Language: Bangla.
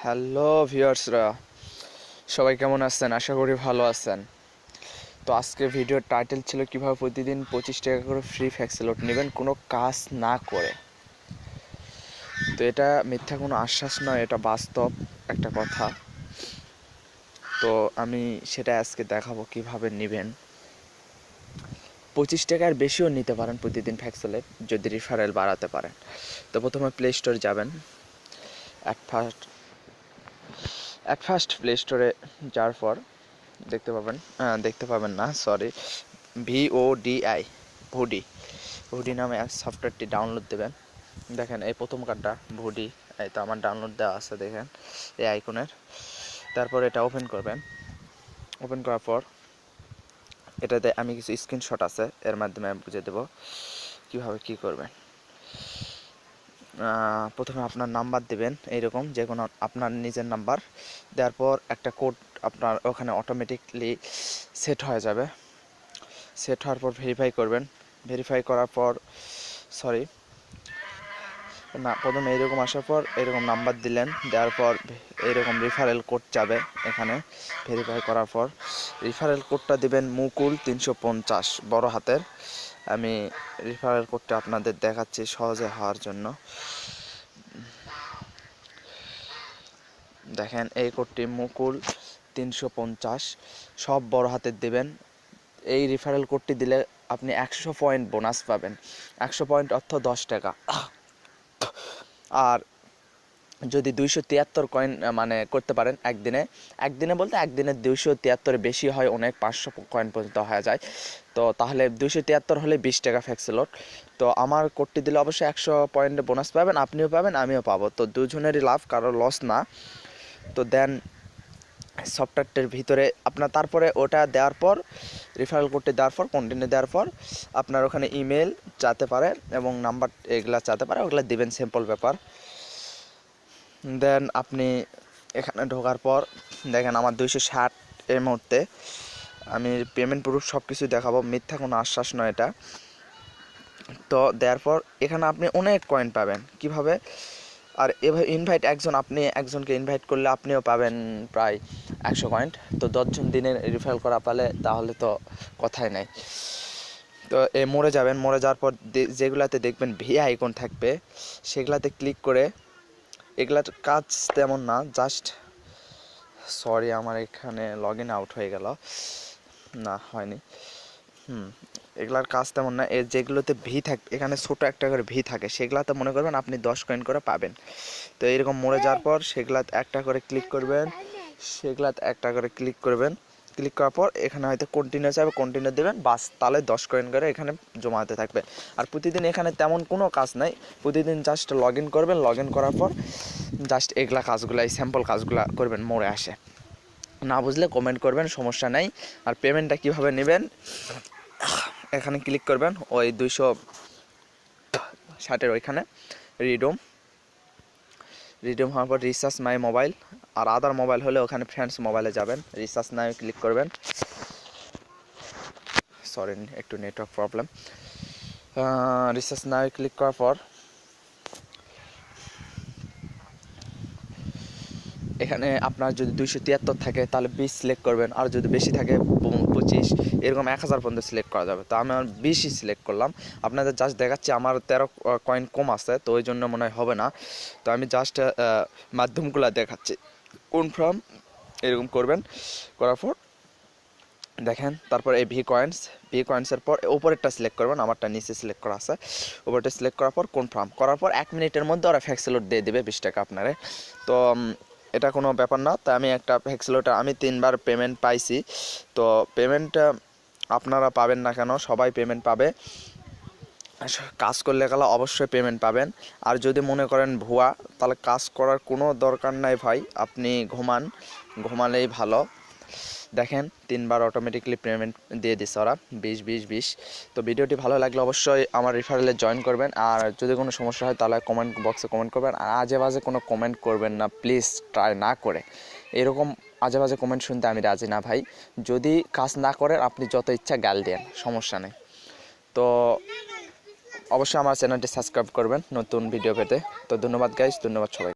হ্যালো ভিউয়ার্সরা, সবাই কেমন আছেন? আশা করি ভালো আছেন। তো আজকে ভিডিওর টাইটেল ছিল কিভাবে প্রতিদিন 25 টাকা করে ফ্রি ফ্যাক্সিলোড নেবেন কোনো কাজ না করে। তো এটা মিথ্যা কোনো আশ্বাস নয়, এটা বাস্তব একটা কথা। তো আমি সেটা আজকে দেখাবো কিভাবে নেবেন। 25 টাকার বেশিও নিতে পারেন প্রতিদিন ফ্যাক্সিলোড যদি রিফারেল বাড়াতে পারেন। তো প্রথমে প্লে স্টোরে যাবেন। অ্যাট ফার্স্ট প্লে স্টোরে যাওয়ার পর দেখতে পাবেন না, সরি, VODI ভুডি নামে সফটওয়্যারটি ডাউনলোড দেবেন। দেখেন এই প্রথম কার্ডটা ভুডি, এই তো আমার ডাউনলোড দেওয়া আছে, দেখেন এই আইকনের। তারপর এটা ওপেন করবেন। ওপেন করার পর এটাতে আমি কিছু স্ক্রিনশট আছে, এর মাধ্যমে আমি বুঝিয়ে দেবো কীভাবে কী করবেন। প্রথমে আপনার নাম্বার দেবেন, এইরকম যে কোনো আপনার নিজের নাম্বার দেওয়ার পর একটা কোড আপনার ওখানে অটোমেটিকলি সেট হয়ে যাবে। সেট হওয়ার পর ভেরিফাই করবেন। ভেরিফাই করার পর প্রথমে এইরকম আসার পর এরকম নাম্বার দিলেন, দেওয়ার পর এইরকম রেফারেল কোড যাবে এখানে। ভেরিফাই করার পর রেফারেল কোডটা দেবেন মুকুল 350 বড় হাতের। আমি রেফারেল কোডটা আপনাদের দেখাচ্ছি সহজে হওয়ার জন্য। দেখেন এই কোডটি মুকুল 350 সব বড় হাতের দেবেন। এই রেফারেল কোডটি দিলে আপনি 100 পয়েন্ট বোনাস পাবেন। 100 পয়েন্ট অর্থ 10 টাকা। আর যদি 273 কয়েন মানে করতে পারেন একদিনে বলতে একদিনে 273 বেশি হয়, অনেক 500 কয়েন পর্যন্ত হয়ে যায়। তো তাহলে 273 হলে 20 টাকা ফ্যাক্সিলোড। তো আমার কোডটি দিলে অবশ্যই 100 পয়েন্টে বোনাস পাবেন, আপনিও পাবেন আমিও পাবো, তো দুজনেরই লাভ, কারো লস না। তো দেন সফটওয়্যারটির ভিতরে আপনার তারপরে ওটা দেওয়ার পর রেফারেল কোডটি দেওয়ার পর কন্টিনিউ দেওয়ার পর আপনার ওখানে ইমেল চাইতে পারে এবং নাম্বার এগুলা চাইতে পারে, ওগুলো দেবেন, সিম্পল ব্যাপার। দেন আপনি এখানে ঢোকার পর দেখেন আমার 260 এই মুহূর্তে। আমি পেমেন্ট প্রুফ সব কিছু দেখাবো, মিথ্যা কোনো আশ্বাস নয় এটা। তো দেওয়ার পর এখানে আপনি অনেক কয়েন পাবেন কিভাবে, আর এভাবে ইনভাইট আপনি একজনকে ইনভাইট করলে আপনিও পাবেন প্রায় 100 পয়েন্ট। তো 10 জন দিনের রিফারেল করা পালে তাহলে তো কথাই নাই। তো মোড়ে যাবেন, মোড়ে যাওয়ার পর যেগুলাতে দেখবেন ভি আইকন থাকবে সেগুলাতে ক্লিক করে, এগুলার কাজ তেমন না, জাস্ট আমার এখানে লগ ইন আউট হয়ে গেল, না হয়নি। এগুলার কাজ তেমন না, যেগুলোতে ভি থাকবে এখানে ছোটো একটা করে ভি থাকে সেগুলাতে মনে করবেন আপনি 10 কয়েন করে পাবেন। তো এরকম মোড়ে যাওয়ার পর সেগুলাতে একটা করে ক্লিক করবেন, ক্লিক করার পর এখানে হয়তো কন্টিনিউ চাইবে, কন্টিনিউ দেবেন, বাস, তাহলে 10 কয়েন করে এখানে জমা হতে থাকবে। আর প্রতিদিন এখানে তেমন কোনো কাজ নাই, প্রতিদিন জাস্ট লগ ইন করবেন, লগ ইন করার পর জাস্ট এগুলা কাজগুলো, এই স্যাম্পল কাজগুলো করবেন। মোড়ে আসে না বুঝলে কমেন্ট করবেন, সমস্যা নাই। আর পেমেন্টটা কীভাবে নেবেন, এখানে ক্লিক করবেন, ওই 260 ওইখানে রিডিম হওয়ার পর রিচার্জ মাই মোবাইল, আর আদার মোবাইল হলে ওখানে ফ্রেন্ডস মোবাইলে যাবেন, রিচার্জ নাও ক্লিক করবেন। একটু network problem. Recharge now click করার পর এখানে আপনার যদি 273 থাকে তাহলে 20 সিলেক্ট করবেন, আর যদি বেশি থাকে 25, এরকম 1000 পর্যন্ত সিলেক্ট করা যাবে। তো আমি 20ই সিলেক্ট করলাম। আপনাদের জাস্ট দেখাচ্ছি আমার 13 কয়েন কম আছে, তো ওই জন্য মনে হয় হবে না। তো আমি জাস্ট মাধ্যমগুলো দেখাচ্ছি। কনফার্ম এরকম করবেন, করার পর দেখেন তারপর এই ভি কয়েন্সের পর উপরেরটা সিলেক্ট করবেন, আমারটা নিচে সিলেক্ট করা আছে। উপরেরটা সিলেক্ট করার পর কনফার্ম করার পর 1 মিনিটের মধ্যে ওরা ফ্যাক্সিলোড দিয়ে দেবে 20 টাকা আপনারে। তো এটা কোনো ব্যাপার না। তো আমি একটা ফ্যাক্সিলোডে আমি 3বার পেমেন্ট পাইছি। তো পেমেন্ট আপনারা পাবেন না কেন, সবাই পেমেন্ট পাবে। কাজ করলে গেলে অবশ্যই পেমেন্ট পাবেন। আর যদি মনে করেন ভুয়া, তাহলে কাজ করার কোনো দরকার নাই ভাই, আপনি ঘুমালেই ভালো। দেখেন 3বার অটোমেটিকলি পেমেন্ট দিয়ে দিচ্ছে ওরা, 20। তো ভিডিওটি ভালো লাগলে অবশ্যই আমার রেফারেলে জয়েন করবেন। আর যদি কোনো সমস্যা হয় তাহলে কমেন্ট বক্সে কমেন্ট করবেন। আর আজে বাজে কোনো কমেন্ট করবেন না প্লিজ, ট্রাই না করে। এরকম আজে বাজে কমেন্ট শুনতে আমি রাজি না ভাই। যদি কাজ না করেন আপনি যত ইচ্ছা গাল দেন, সমস্যা নেই। তো অবশ্যই আমার চ্যানেলটি সাবস্ক্রাইব করবেন নতুন ভিডিও পেতে। তো ধন্যবাদ গাইস, ধন্যবাদ সবাই।